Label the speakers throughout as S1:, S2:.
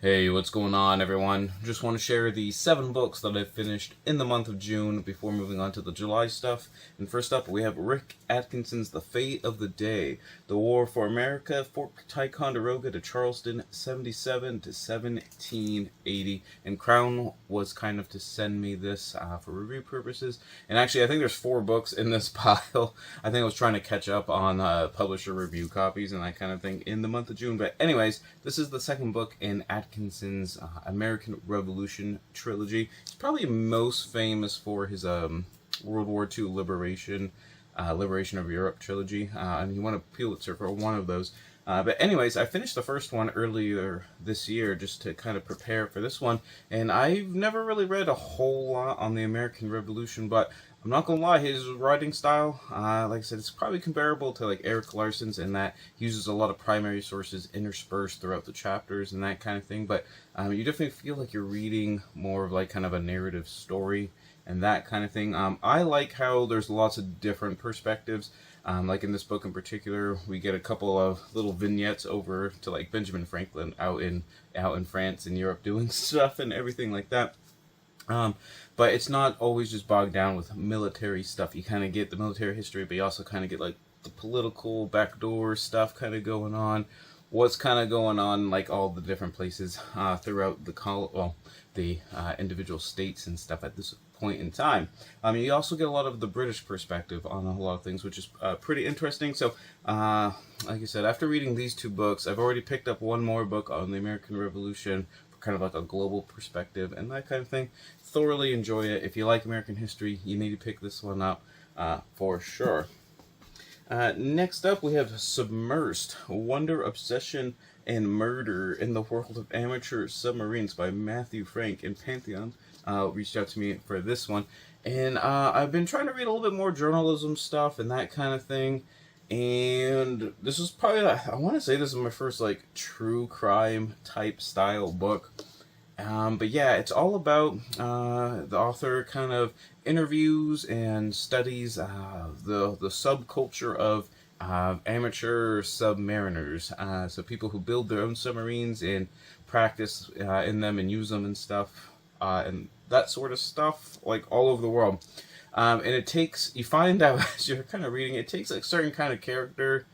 S1: Hey, what's going on, everyone? Just want to share the 7 books that I finished in the month of June before moving on to the July stuff. And first up, we have Rick Atkinson's The Fate of the Day, The War for America, Fort Ticonderoga to Charleston, 77 to 1780. And Crown was kind of to send me this for review purposes. And actually, I think there's 4 books in this pile. I think I was trying to catch up on publisher review copies and that kind of thing in the month of June. But anyways, this is the second book in Atkinson's American Revolution trilogy. He's probably most famous for his World War II Liberation of Europe trilogy, and he won a Pulitzer for one of those. But anyways, I finished the first one earlier this year just to kind of prepare for this one, and I've never really read a whole lot on the American Revolution, but I'm not gonna lie, his writing style, like I said, it's probably comparable to like Eric Larson's in that he uses a lot of primary sources interspersed throughout the chapters and that kind of thing, but you definitely feel like you're reading more of like kind of a narrative story and that kind of thing. I like how there's lots of different perspectives. Like in this book in particular, we get a couple of little vignettes over to like Benjamin Franklin out in France and Europe doing stuff and everything like that. But it's not always just bogged down with military stuff. You kind of get the military history, but you also kind of get like the political backdoor stuff kind of going on. What's kind of going on, like all the different places throughout the individual states and stuff at this point in time. You also get a lot of the British perspective on a lot of things, which is pretty interesting. So, like I said, after reading these 2 books, I've already picked up one more book on the American Revolution, kind of like a global perspective and that kind of thing. Thoroughly enjoy it. If you like American history, you need to pick this one up for sure. Next up, we have Submersed, Wonder, Obsession, and Murder in the World of Amateur Submarines by Matthew Frank, and Pantheon reached out to me for this one. And I've been trying to read a little bit more journalism stuff and that kind of thing. And this is probably, I want to say this is my first like true crime type style book. But yeah, it's all about the author kind of interviews and studies the subculture of amateur submariners. So people who build their own submarines and practice in them and use them and stuff and that sort of stuff, like all over the world. And it takes, you find out as you're kind of reading, it takes a certain kind of character,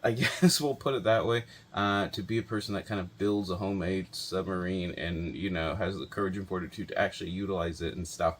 S1: I guess we'll put it that way, to be a person that kind of builds a homemade submarine and, you know, has the courage and fortitude to actually utilize it and stuff.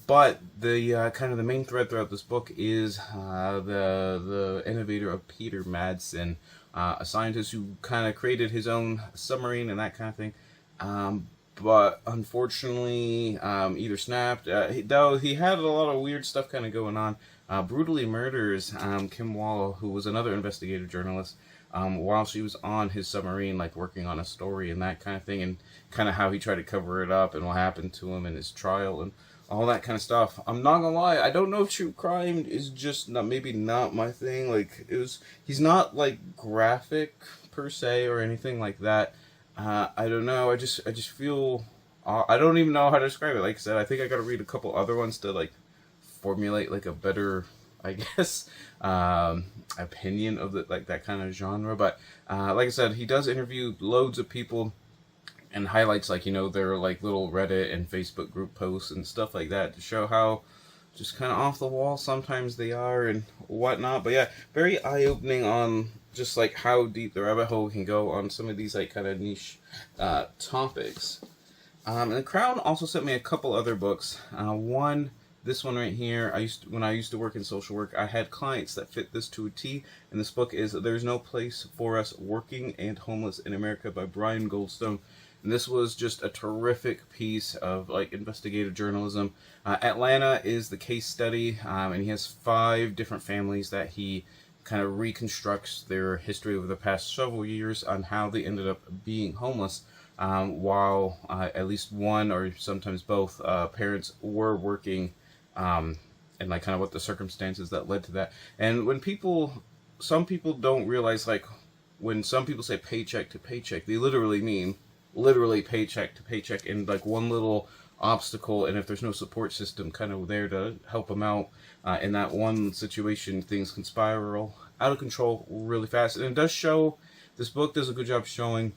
S1: But the kind of the main thread throughout this book is the innovator of Peter Madsen, a scientist who kind of created his own submarine and that kind of thing. But unfortunately, either snapped, though he had a lot of weird stuff kind of going on, brutally murders Kim Wall, who was another investigative journalist, while she was on his submarine, like working on a story and that kind of thing, and kind of how he tried to cover it up and what happened to him in his trial and all that kind of stuff. I'm not gonna lie, I don't know if true crime is just maybe not my thing. Like he's not like graphic per se or anything like that. I don't know. I just feel I don't even know how to describe it. Like I said, I think I got to read a couple other ones to like formulate like a better, I guess, opinion of that kind of genre. But like I said, he does interview loads of people and highlights like, you know, their like little Reddit and Facebook group posts and stuff like that to show how just kind of off the wall sometimes they are and whatnot. But yeah, very eye-opening on just like how deep the rabbit hole can go on some of these like kind of niche topics. And the Crown also sent me a couple other books. This one right here, when I used to work in social work, I had clients that fit this to a T, and this book is There's No Place for Us Working and Homeless in America by Brian Goldstone. And this was just a terrific piece of like investigative journalism. Atlanta is the case study, and he has 5 different families that he kind of reconstructs their history over the past several years on how they ended up being homeless, while at least one or sometimes both parents were working, and like kind of what the circumstances that led to that. And when some people don't realize, like when some people say paycheck to paycheck, they literally mean paycheck to paycheck, and like one little obstacle, and if there's no support system kind of there to help them out in that one situation, things can spiral out of control really fast. And it does show, this book does a good job showing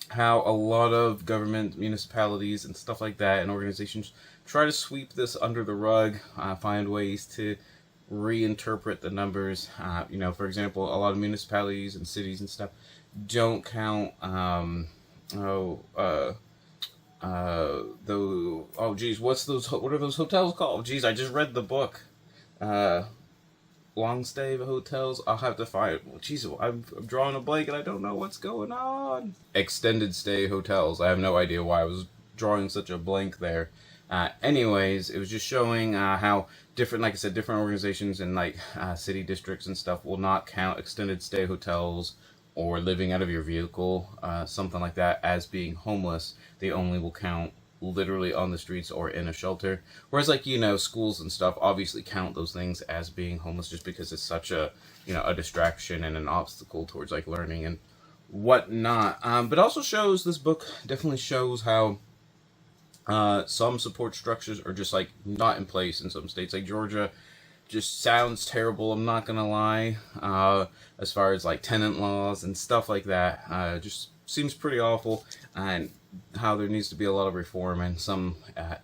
S1: how a lot of government, municipalities, and stuff like that, and organizations try to sweep this under the rug, find ways to reinterpret the numbers. For example, a lot of municipalities and cities and stuff don't count. What are those hotels called? Geez, I just read the book. Uh, Long stay hotels. I'll have to find. Well, geez, I'm drawing a blank and I don't know what's going on. Extended stay hotels. I have no idea why I was drawing such a blank there. Anyways, it was just showing how different, like I said, different organizations and like city districts and stuff will not count extended stay hotels or living out of your vehicle, something like that, as being homeless. They only will count literally on the streets or in a shelter. Whereas like, schools and stuff obviously count those things as being homeless just because it's such a distraction and an obstacle towards like learning and whatnot. But also shows, this book definitely shows how some support structures are just like not in place in some states. Like Georgia just sounds terrible, I'm not gonna lie, as far as like tenant laws and stuff like that. Just seems pretty awful, and how there needs to be a lot of reform in some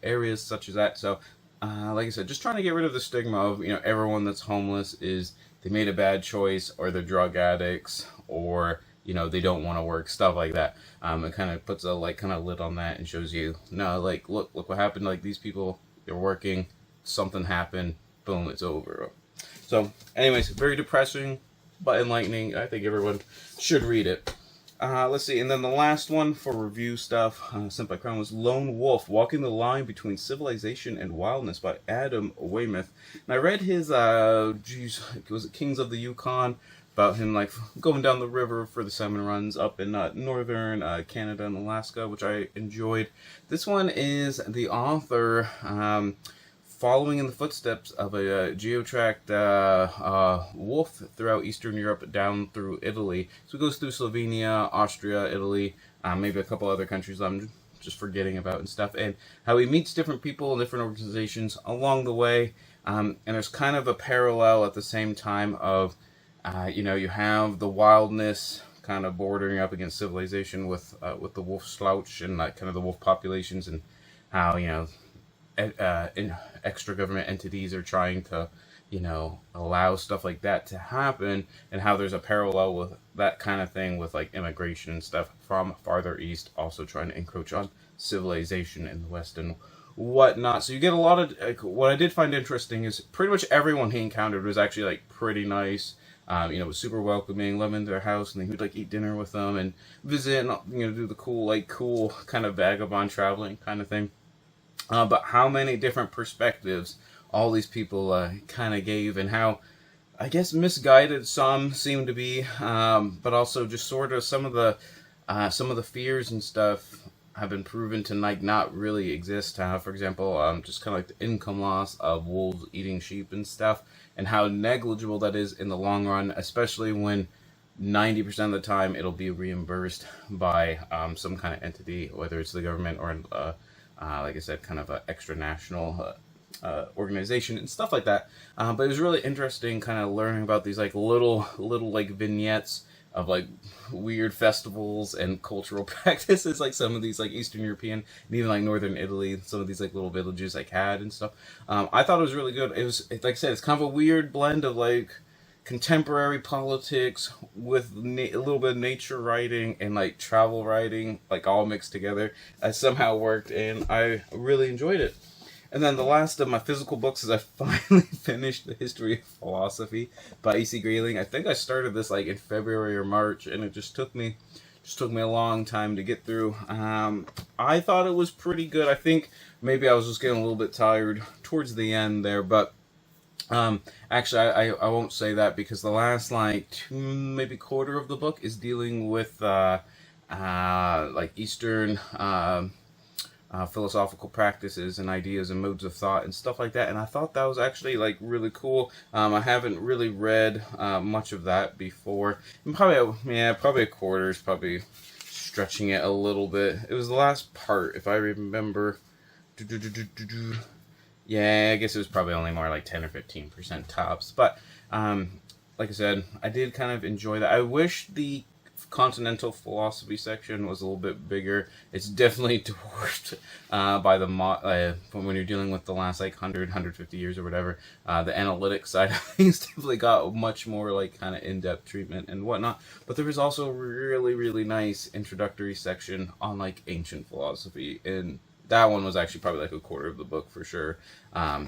S1: areas such as that. So like I said, just trying to get rid of the stigma of everyone that's homeless is they made a bad choice, or they're drug addicts, or they don't want to work, stuff like that. It kind of puts a kind of lid on that and shows you, no, like look what happened. Like these people, they're working, something happened, boom, it's over. So anyways, very depressing but enlightening. I think everyone should read it. Let's see, and then the last one for review stuff, sent by Crown, was Lone Wolf: Walking the Line Between Civilization and Wildness by Adam Weymouth. And I read his, was it Kings of the Yukon? About him like going down the river for the salmon runs up in northern Canada and Alaska, which I enjoyed. This one is the author following in the footsteps of a geotracked wolf throughout Eastern Europe down through Italy. So it goes through Slovenia, Austria, Italy, maybe a couple other countries I'm just forgetting about and stuff, and how he meets different people and different organizations along the way. And there's kind of a parallel at the same time of you have the wildness kind of bordering up against civilization with the wolf slouch and kind of the wolf populations, and how extra government entities are trying to allow stuff like that to happen, and how there's a parallel with that kind of thing with like immigration and stuff from farther east also trying to encroach on civilization in the West and whatnot. So you get a lot of what I did find interesting is pretty much everyone he encountered was actually like pretty nice. Was super welcoming, let them into their house, and he would like eat dinner with them and visit, and do the cool kind of vagabond traveling kind of thing. But how many different perspectives all these people kind of gave, and how I guess misguided some seem to be, but also just sort of some of the fears and stuff have been proven to not really exist. For example, just kind of like the income loss of wolves eating sheep and stuff, and how negligible that is in the long run, especially when 90% of the time it'll be reimbursed by some kind of entity, whether it's the government or like I said, kind of an extra national organization and stuff like that. But it was really interesting kind of learning about these like little like vignettes of like weird festivals and cultural practices, like some of these like Eastern European and even like Northern Italy, some of these like little villages like had and stuff. I thought it was really good. Like I said, it's kind of a weird blend of like contemporary politics with a little bit of nature writing and like travel writing, like all mixed together. I somehow worked, and I really enjoyed it. And then the last of my physical books is I finally finished The History of Philosophy by E.C. Grayling. I think I started this like in February or March, and it just took me a long time to get through. I thought it was pretty good. I think maybe I was just getting a little bit tired towards the end there, but actually I won't say that, because the last like maybe quarter of the book is dealing with like Eastern philosophical practices and ideas and modes of thought and stuff like that, and I thought that was actually like really cool. I haven't really read much of that before, and probably a quarter is probably stretching it a little bit. It was the last part, if I remember. Yeah, I guess it was probably only more like 10 or 15% tops, but like I said, I did kind of enjoy that. I wish the continental philosophy section was a little bit bigger. It's definitely dwarfed by the when you're dealing with the last like 150 years or whatever. The analytic side of things definitely got much more like kind of in-depth treatment and whatnot. But there was also a really, really nice introductory section on like ancient philosophy, and that one was actually probably like a quarter of the book for sure.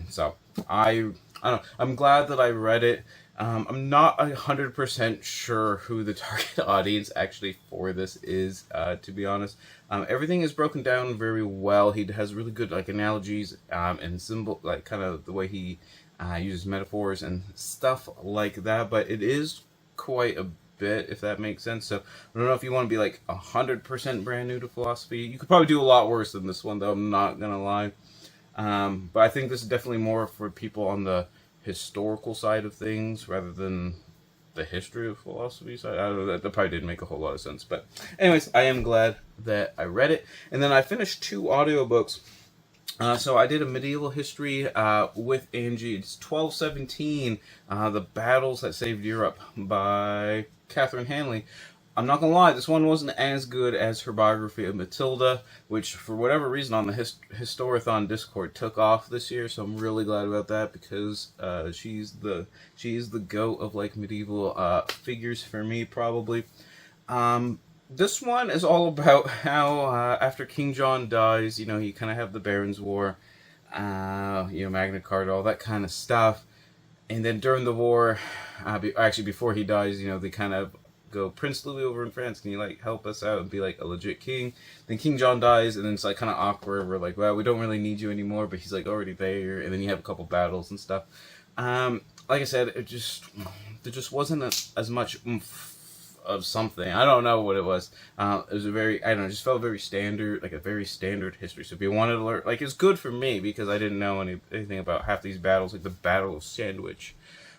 S1: So I don't know. I'm glad that I read it. I'm not 100% sure who the target audience actually for this is, to be honest. Everything is broken down very well. He has really good like analogies and symbol, like kind of the way he uses metaphors and stuff like that. But it is quite a bit, if that makes sense. So I don't know if you want to be like 100% brand new to philosophy. You could probably do a lot worse than this one, though. I'm not gonna lie. But I think this is definitely more for people on the historical side of things rather than the history of philosophy side. I don't know, that probably didn't make a whole lot of sense. But anyways, I am glad that I read it. And then I finished 2 audiobooks. So I did a medieval history with Angie. It's 1217, The Battles That Saved Europe by Catherine Hanley. I'm not gonna lie, this one wasn't as good as her biography of Matilda, which for whatever reason on the Historathon Discord took off this year. So I'm really glad about that, because she's the goat of like medieval figures for me, probably. This one is all about how after King John dies, you kind of have the Barons' War, Magna Carta, all that kind of stuff. And then during the war, actually before he dies, they kind of go, Prince Louis over in France, can you like help us out and be like a legit king? Then King John dies, and then it's like kind of awkward. We're like, well, we don't really need you anymore, but he's like already there. And then you have a couple battles and stuff. Like I said, there just wasn't as much oomph of something. I don't know what it was. It was it just felt very standard, like a very standard history. So if you wanted to learn, like, it's good for me because I didn't know anything about half these battles, like the Battle of Sandwich.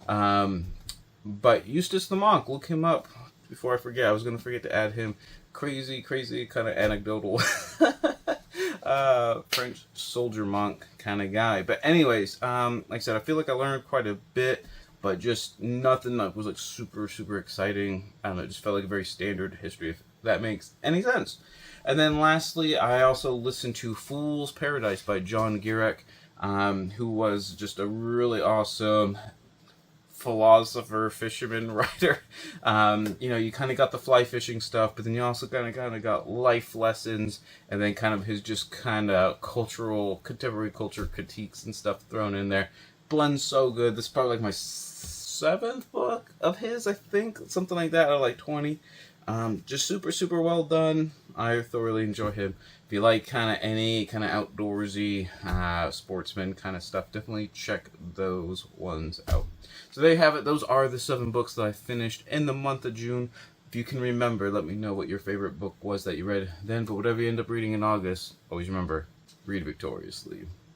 S1: But Eustace the Monk, look him up before I forget. I was going to forget to add him. Crazy kind of anecdotal French soldier monk kind of guy. But anyways, like I said, I feel like I learned quite a bit, but just nothing that was like super, super exciting. I don't know, it just felt like a very standard history, if that makes any sense. And then lastly, I also listened to Fool's Paradise by John Gierek, who was just a really awesome philosopher, fisherman, writer. You kind of got the fly fishing stuff, but then you also kind of got life lessons, and then kind of his just kind of contemporary culture critiques and stuff thrown in there. Blends so good. This is probably like my 7th book of his, I think, something like that, out of like 20. Just super, super well done. I thoroughly enjoy him. If you like kind of any kind of outdoorsy sportsman kind of stuff, definitely check those ones out. So there you have it. Those are the 7 books that I finished in the month of June. If you can remember, let me know what your favorite book was that you read then. But whatever you end up reading in August, always remember, read victoriously.